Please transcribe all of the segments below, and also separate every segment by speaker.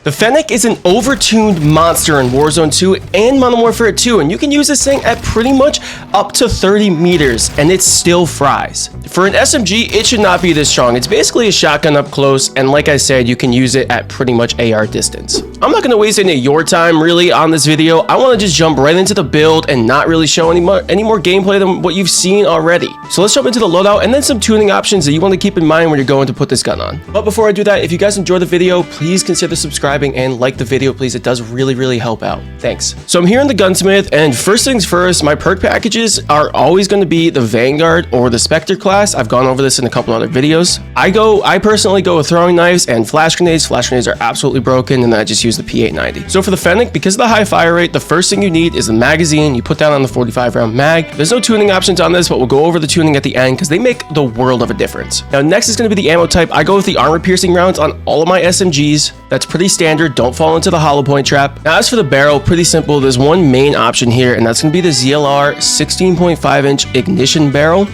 Speaker 1: The Fennec is an overtuned monster in Warzone 2 and Modern Warfare 2, and you can use this thing at pretty much up to 30 meters, and it still fries. For an SMG, it should not be this strong. It's basically a shotgun up close, and like I said, you can use it at pretty much AR distance. I'm not going to waste any of your time really on this video. I want to just jump right into the build and not really show any more gameplay than what you've seen already. So let's jump into the loadout and then some tuning options that you want to keep in mind when you're going to put this gun on. But before I do that, if you guys enjoyed the video, please consider subscribing and like the video, please. It does really help out. Thanks. So I'm here in the gunsmith, and first things first, my perk packages are always going to be the Vanguard or the Spectre class. I've gone over this in a couple other videos. I personally go with throwing knives and flash grenades. Flash grenades are absolutely broken, and then I just use the P890. So for the Fennec, because of the high fire rate, the first thing you need is the magazine. You put that on the 45 round mag. There's no tuning options on this, but we'll go over the tuning at the end because they make the world of a difference. Now next is going to be the ammo type. I go with the armor piercing rounds on all of my SMGs. That's pretty standard. Don't fall into the hollow point trap. Now as for the barrel, pretty simple. There's one main option here, and that's going to be the ZLR 16.5 inch ignition barrel.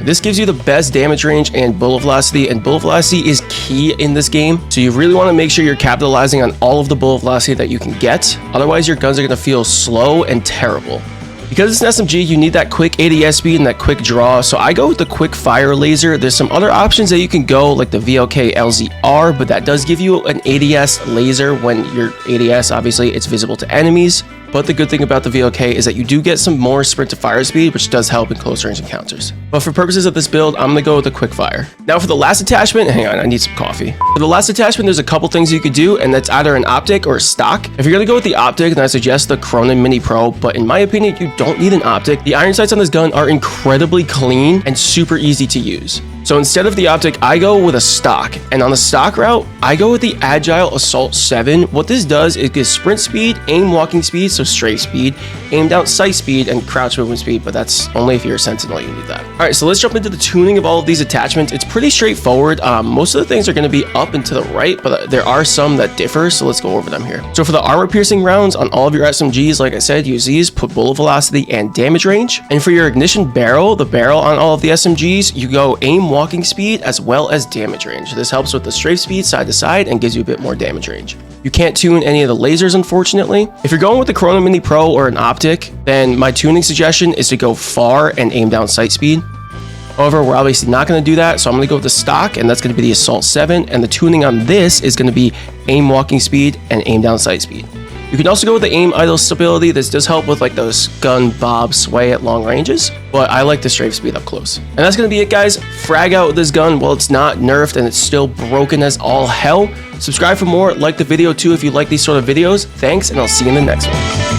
Speaker 1: This gives you the best damage range and bullet velocity, and bullet velocity is key in this game. So you really want to make sure you're capitalizing on all of the bullet velocity that you can get. Otherwise, your guns are going to feel slow and terrible. Because it's an SMG, you need that quick ADS speed and that quick draw, so I go with the quick fire laser. There's some other options that you can go, like the VLK LZR, but that does give you an ADS laser when your ADS, obviously, it's visible to enemies. But the good thing about the VLK is that you do get some more sprint to fire speed, which does help in close range encounters. But for purposes of this build, I'm gonna go with the quick fire. Now for the last attachment, hang on, I need some coffee. For the last attachment, there's a couple things you could do, and that's either an optic or a stock. If you're gonna go with the optic, then I suggest the Cronin Mini Pro, but in my opinion, you don't need an optic. The iron sights on this gun are incredibly clean and super easy to use. So instead of the optic, I go with a stock, and on the stock route, I go with the Agile Assault 7. What this does is gives sprint speed, aim walking speed, so strafe speed, aim down sight speed, and crouch movement speed, but that's only if you're a sentinel, you need that. All right, so let's jump into the tuning of all of these attachments. It's pretty straightforward. Most of the things are going to be up and to the right, but there are some that differ, so let's go over them here. So for the armor piercing rounds on all of your SMGs, like I said, use these, put bullet velocity and damage range. And for your ignition barrel, the barrel on all of the SMGs, you go aim walking speed as well as damage range. This helps with the strafe speed side to side and gives you a bit more damage range. You can't tune any of the lasers, unfortunately. If you're going with the Cronin Mini Pro or an optic, then my tuning suggestion is to go far and aim down sight speed. However, we're obviously not going to do that, so I'm going to go with the stock, and that's going to be the Assault 7, and the tuning on this is going to be aim walking speed and aim down sight speed. You can also go with the aim idle stability. This does help with like those gun bob sway at long ranges, but I like the strafe speed up close. And that's going to be it, guys. Frag out with this gun while it's not nerfed and it's still broken as all hell. Subscribe for more, like the video too if you like these sort of videos. Thanks, and I'll see you in the next one.